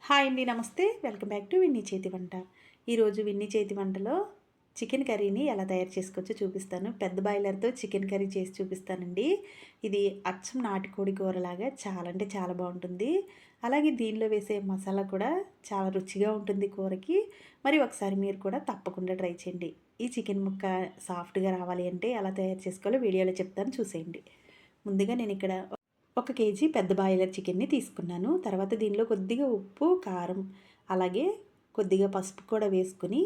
Hi అండి, నమస్తే. Welcome back to Winnie చేతి వంట. ఈరోజు విన్నీ చేతి వంటలో చికెన్ కర్రీని ఎలా తయారు చేసుకోవచ్చో చూపిస్తాను. పెద్ద బాయిలర్తో చికెన్ కర్రీ చేసి చూపిస్తానండి. ఇది అచ్చం నాటుకోడి కూరలాగా చాలా అంటే చాలా బాగుంటుంది. అలాగే దీనిలో వేసే మసాలా కూడా చాలా రుచిగా ఉంటుంది కూరకి. మరి ఒకసారి మీరు కూడా తప్పకుండా ట్రై చేయండి. ఈ చికెన్ ముక్క సాఫ్ట్గా రావాలి అంటే ఎలా తయారు చేసుకోవాలో వీడియోలో చెప్తాను, చూసేయండి. ముందుగా నేను ఇక్కడ 1 కేజీ పెద్ద బాయిలర్ చికెన్‌ని తీసుకున్నాను. తర్వాత దీనిలో కొద్దిగా ఉప్పు, కారం, అలాగే కొద్దిగా పసుపు కూడా వేసుకొని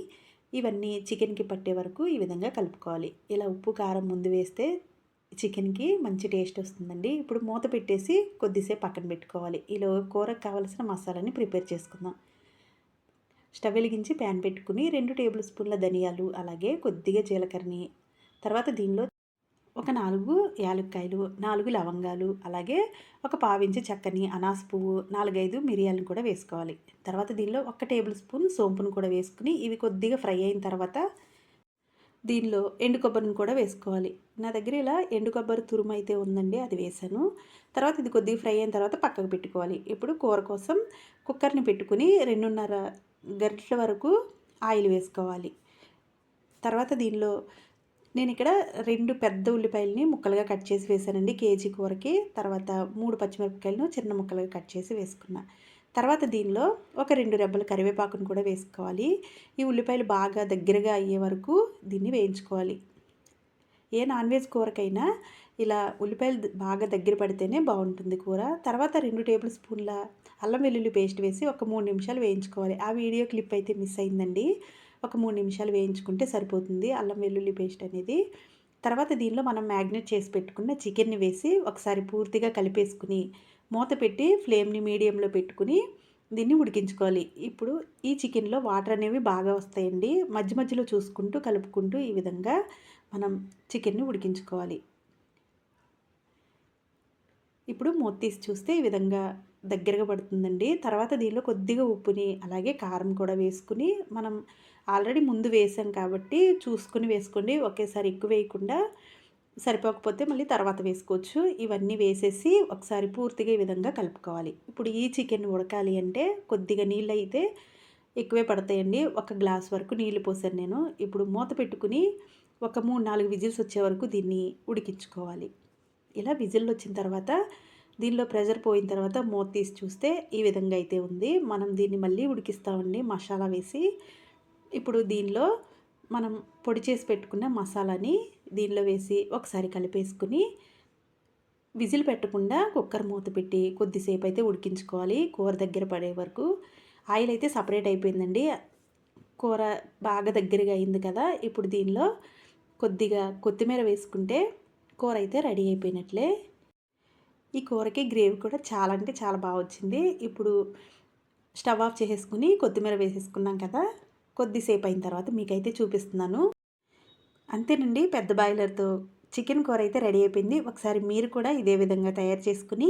ఇవన్నీ చికెన్‌కి పట్టే వరకు ఈ విధంగా కలుపుకోవాలి. ఇలా ఉప్పు, కారం ముందు వేస్తే చికెన్‌కి మంచి టేస్ట్ వస్తుందండి. ఇప్పుడు మూత పెట్టేసి కొద్దిసేపు పక్కన పెట్టుకోవాలి. ఈలో కూరకు కావాల్సిన మసాలాని ప్రిపేర్ చేసుకుందాం. స్టవ్ వెలిగించి ప్యాన్ పెట్టుకుని 2 టేబుల్ స్పూన్ల ధనియాలు, అలాగే కొద్దిగా జీలకర్రని, తర్వాత దీనిలో ఒక 4 యాలుక్కాయలు, 4 లవంగాలు, అలాగే ఒక పావించి చెక్కని, అనాస పువ్వు, 4, 5 మిరియాలను కూడా వేసుకోవాలి. తర్వాత దీనిలో 1 టేబుల్ స్పూన్ సోంపును కూడా వేసుకుని ఇవి కొద్దిగా ఫ్రై అయిన తర్వాత దీనిలో ఎండు కొబ్బరిని కూడా వేసుకోవాలి. నా దగ్గర ఇలా ఎండు కొబ్బరి తురుము అయితే ఉందండి, అది వేసాను. తర్వాత ఇది కొద్దిగా ఫ్రై అయిన తర్వాత పక్కకు పెట్టుకోవాలి. ఇప్పుడు కూర కోసం కుక్కర్ని పెట్టుకుని 2.5 గరిటెల వరకు ఆయిల్ వేసుకోవాలి. తర్వాత దీనిలో నేను ఇక్కడ 2 పెద్ద ఉల్లిపాయలని ముక్కలుగా కట్ చేసి వేసానండి కేజీ కూరకి. తర్వాత 3 పచ్చిమిరపకాయలను చిన్న ముక్కలుగా కట్ చేసి వేసుకున్నా. తర్వాత దీనిలో ఒక 2 రెబ్బల కరివేపాకును కూడా వేసుకోవాలి. ఈ ఉల్లిపాయలు బాగా దగ్గరగా అయ్యే వరకు దీన్ని వేయించుకోవాలి. ఏ నాన్ వెజ్ కూరకైనా ఇలా ఉల్లిపాయలు బాగా దగ్గర పడితేనే బాగుంటుంది కూర. తర్వాత 2 టేబుల్ స్పూన్ల అల్లం వెల్లుల్లి పేస్ట్ వేసి ఒక 3 నిమిషాలు వేయించుకోవాలి. ఆ వీడియో క్లిప్ అయితే మిస్ అయిందండి. ఒక 3 నిమిషాలు వేయించుకుంటే సరిపోతుంది అల్లం వెల్లుల్లి పేస్ట్ అనేది. తర్వాత దీనిలో మనం మ్యాగ్నేట్ చేసి పెట్టుకున్న చికెన్ని వేసి ఒకసారి పూర్తిగా కలిపేసుకుని మూత పెట్టి ఫ్లేమ్ని మీడియంలో పెట్టుకుని దీన్ని ఉడికించుకోవాలి. ఇప్పుడు ఈ చికెన్లో వాటర్ అనేవి బాగా వస్తాయండి. మధ్య మధ్యలో చూసుకుంటూ కలుపుకుంటూ ఈ విధంగా మనం చికెన్ని ఉడికించుకోవాలి. ఇప్పుడు మూత తీసి చూస్తే ఈ విధంగా దగ్గరగా పడుతుందండి. తర్వాత దీనిలో కొద్దిగా ఉప్పుని, అలాగే కారం కూడా వేసుకుని మనం ఆల్రెడీ ముందు వేసాం కాబట్టి చూసుకుని వేసుకోండి. ఒకేసారి ఎక్కువ వేయకుండా, సరిపోకపోతే మళ్ళీ తర్వాత వేసుకోవచ్చు. ఇవన్నీ వేసేసి ఒకసారి పూర్తిగా ఈ విధంగా కలుపుకోవాలి. ఇప్పుడు ఈ చికెన్ ఉడకాలి అంటే కొద్దిగా నీళ్ళు అయితే ఎక్కువే పడతాయండి. 1 గ్లాస్ వరకు నీళ్లు పోసాను నేను. ఇప్పుడు మూత పెట్టుకుని ఒక 3, 4 విజిల్స్ వచ్చే వరకు దీన్ని ఉడికించుకోవాలి. ఇలా విజిల్లు వచ్చిన తర్వాత దీనిలో ప్రెషర్ పోయిన తర్వాత మూత తీసి చూస్తే ఈ విధంగా అయితే ఉంది. మనం దీన్ని మళ్ళీ ఉడికిస్తామండి మసాలా వేసి. ఇప్పుడు దీనిలో మనం పొడి చేసి పెట్టుకున్న మసాలాని దీనిలో వేసి ఒకసారి కలిపేసుకుని విజిల్ పెట్టకుండా కుక్కర్ మూత పెట్టి కొద్దిసేపు అయితే ఉడికించుకోవాలి. కూర దగ్గర పడే వరకు. ఆయిల్ అయితే సపరేట్ అయిపోయిందండి. కూర బాగా దగ్గరగా అయింది కదా. ఇప్పుడు దీనిలో కొద్దిగా కొత్తిమీర వేసుకుంటే కూర అయితే రెడీ అయిపోయినట్లే. ఈ కూరకి గ్రేవీ కూడా చాలా అంటే చాలా బాగా వచ్చింది. ఇప్పుడు స్టవ్ ఆఫ్ చేసేసుకుని కొత్తిమీర వేసేసుకున్నాం కదా. కొద్దిసేపు అయిన తర్వాత మీకైతే చూపిస్తున్నాను. అంతేనండి, పెద్ద బాయిలర్తో చికెన్ కూర అయితే రెడీ అయిపోయింది. ఒకసారి మీరు కూడా ఇదే విధంగా తయారు చేసుకుని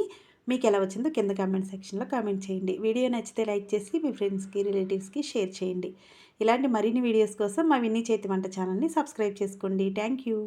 మీకు ఎలా వచ్చిందో కింద కామెంట్ సెక్షన్లో కామెంట్ చేయండి. వీడియో నచ్చితే లైక్ చేసి మీ ఫ్రెండ్స్కి, రిలేటివ్స్కి షేర్ చేయండి. ఇలాంటి మరిన్ని వీడియోస్ కోసం మా విన్నీ చేతి వంట ఛానల్ని సబ్స్క్రైబ్ చేసుకోండి. Thank you.